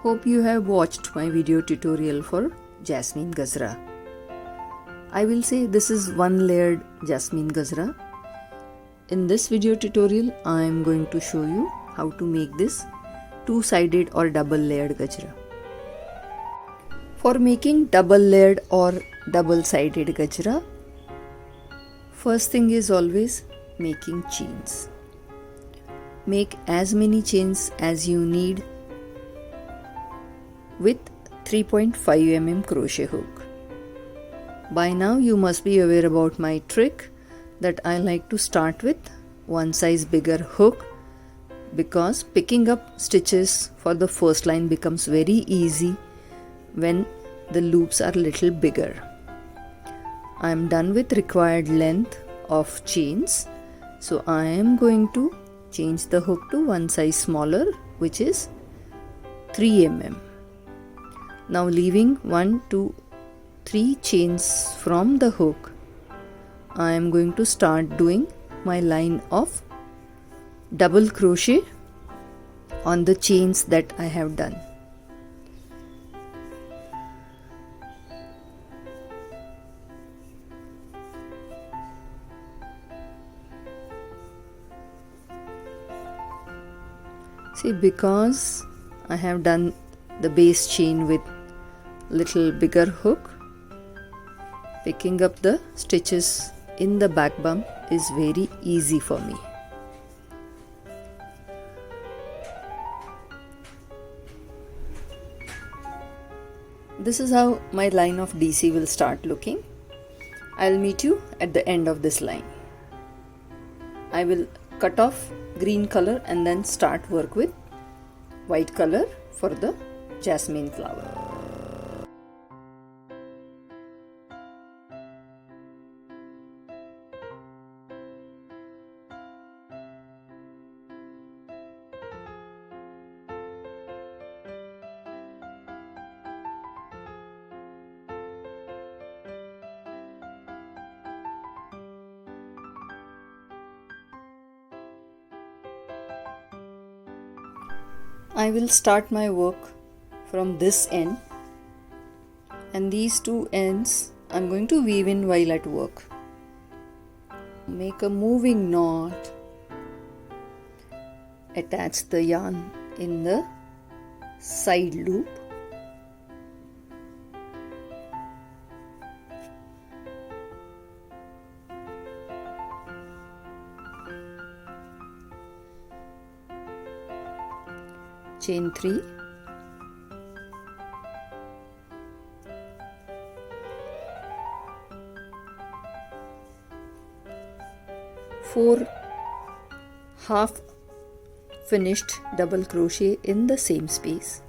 Hope you have watched my video tutorial for Jasmine Gajra. I will say this is one layered Jasmine Gajra. In this video tutorial I am going to show you how to make this two-sided or double layered Gajra. For making double layered or double-sided Gajra, first thing is always making chains. Make as many chains as you need with 3.5 mm crochet hook. By now you must be aware about my trick that I like to start with one size bigger hook, because picking up stitches for the first line becomes very easy when the loops are little bigger. I am done with required length of chains, so I am going to change the hook to one size smaller, which is 3 mm. Now leaving 1, 2, 3 chains from the hook, I am going to start doing my line of double crochet on the chains that I have done. See, because I have done the base chain with little bigger hook, picking up the stitches in the back bump is very easy for me. This is how my line of DC will start looking. I'll meet you at the end of this line. I will cut off green color and then start work with white color for the jasmine flower. I will start my work from this end, and these two ends I am going to weave in while at work. Make a moving knot, attach the yarn in the side loop, chain 3, four half finished double crochet in the same space.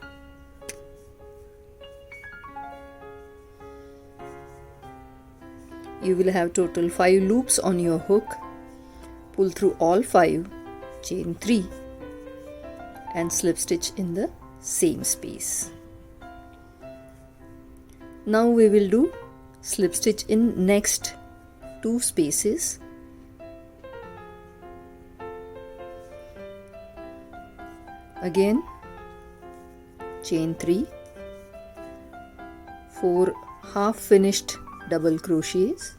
You will have total 5 loops on your hook. Pull through all 5, chain 3 and slip stitch in the same space. Now we will do slip stitch in next 2 spaces. Again chain 3, 4 half finished double crochets,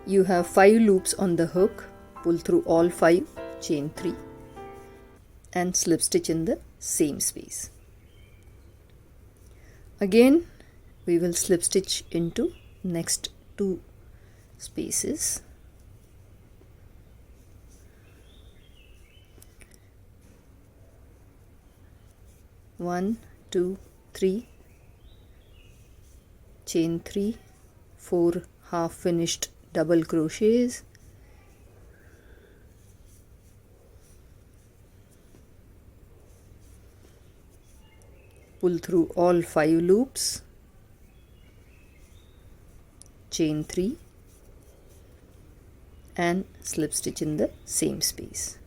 you have 5 loops on the hook. Pull through all 5, chain 3 and slip stitch in the same space. Again we will slip stitch into next 2 spaces. One, 2, 3, chain 3, 4 half finished double crochets, pull through all 5 loops, chain 3 and slip stitch in the same space.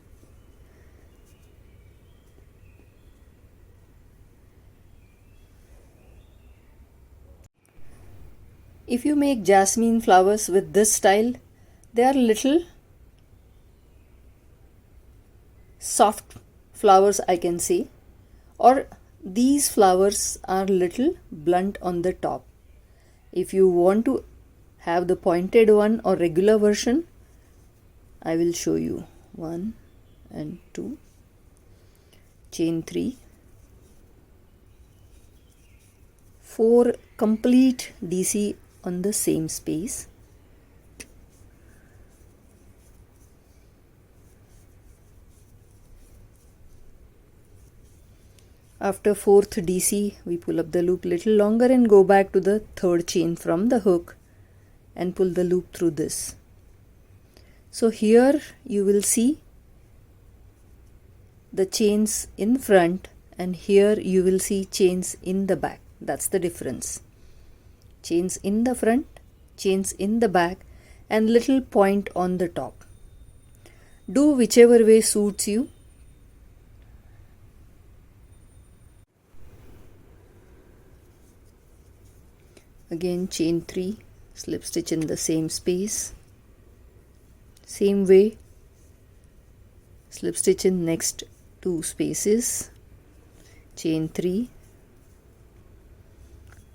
If you make jasmine flowers with this style, they are little soft flowers, I can say, or these flowers are little blunt on the top. If you want to have the pointed one or regular version, I will show you. 1 and 2, chain 3, 4 complete DC on the same space. After 4th DC, we pull up the loop little longer and go back to the 3rd chain from the hook and pull the loop through this. So here you will see the chains in front, and here you will see chains in the back. That's the difference. Chains in the front, chains in the back, and little point on the top. Do whichever way suits you. Again chain 3, slip stitch in the same space. Same way, slip stitch in next 2 spaces, chain 3,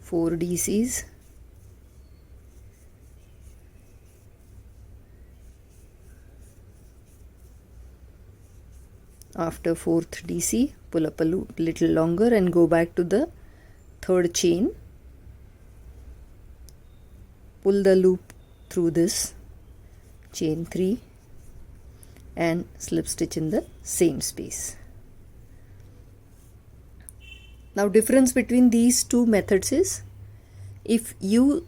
4 DCs, after 4th DC, pull up a loop little longer and go back to the 3rd chain, pull the loop through this, chain 3 and slip stitch in the same space. Now difference between these two methods is, if you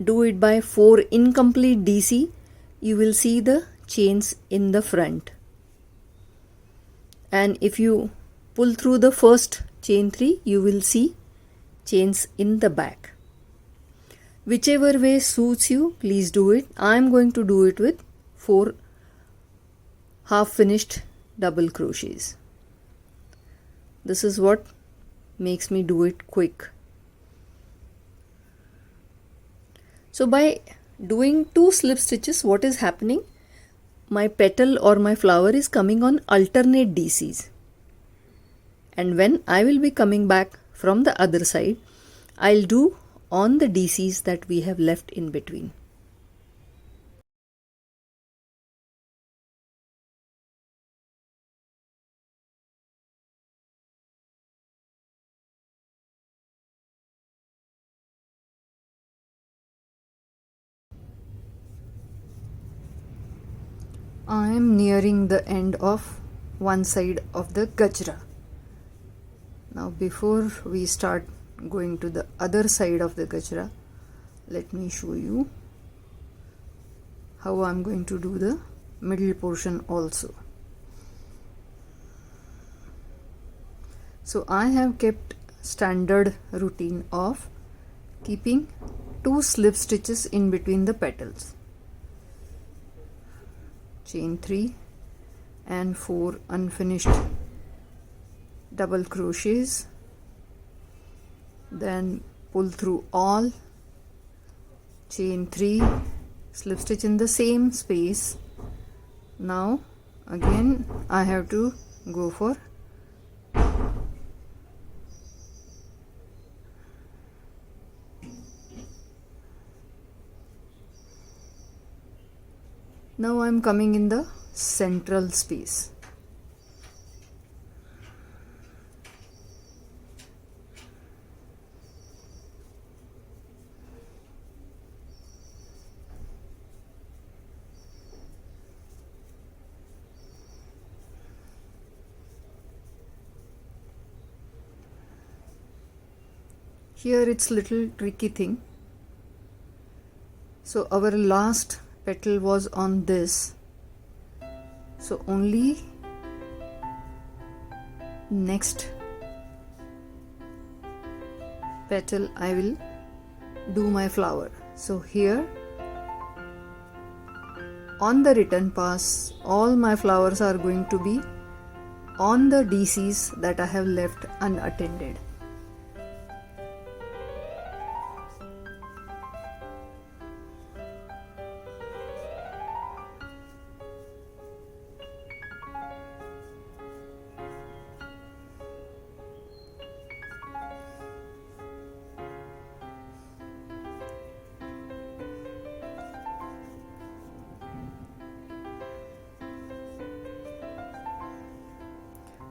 do it by 4 incomplete DC, you will see the chains in the front, and if you pull through the first chain 3, you will see chains in the back. Whichever way suits you, please do it. I am going to do it with 4 half finished double crochets. This is what makes me do it quick. So by doing 2 slip stitches, what is happening? My petal or my flower is coming on alternate DCs, and when I will be coming back from the other side, I'll do on the DCs that we have left in between. I am nearing the end of one side of the Gajra. Now before we start going to the other side of the Gajra, let me show you how I am going to do the middle portion also. So I have kept standard routine of keeping 2 slip stitches in between the petals, chain 3 and 4 unfinished double crochets, then pull through all, chain 3, slip stitch in the same space. Now again I have to go for now I am coming in the central space. Here it's little tricky thing. So our last petal was on this, so only next petal I will do my flower. So here on the return pass, all my flowers are going to be on the DCs that I have left unattended.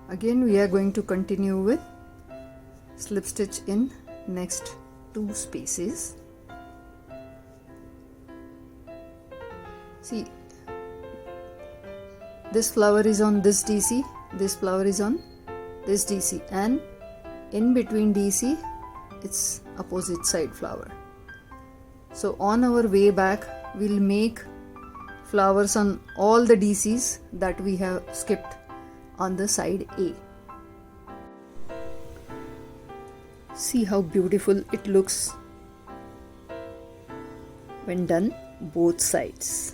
Again we are going to continue with slip stitch in next 2 spaces. See, this flower is on this DC, this flower is on this DC, and in between DC it's opposite side flower. So on our way back we'll make flowers on all the DCs that we have skipped on the side A. See how beautiful it looks when done both sides.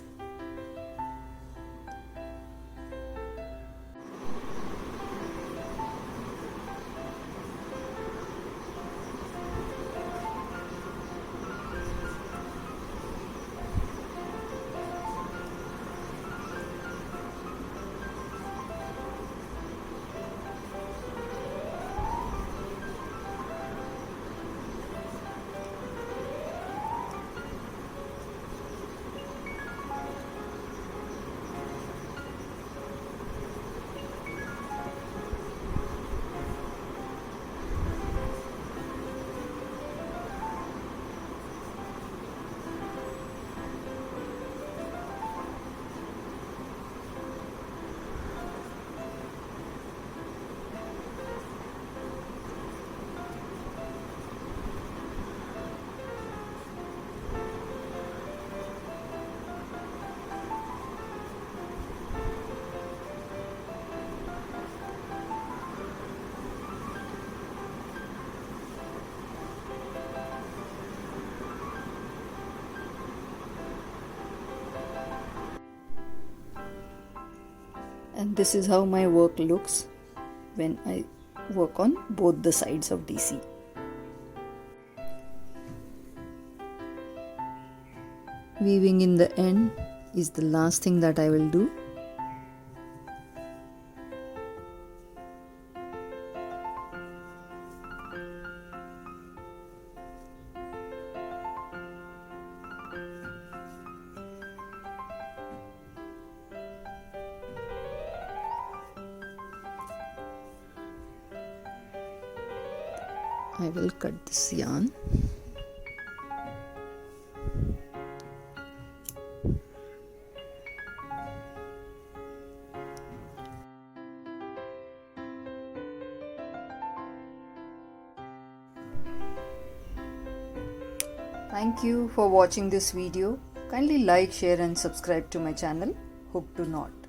And this is how my work looks when I work on both the sides of DC. Weaving in the end is the last thing that I will do. I will cut this yarn. Thank you for watching this video. Kindly like, share and subscribe to my channel Hook to Knot.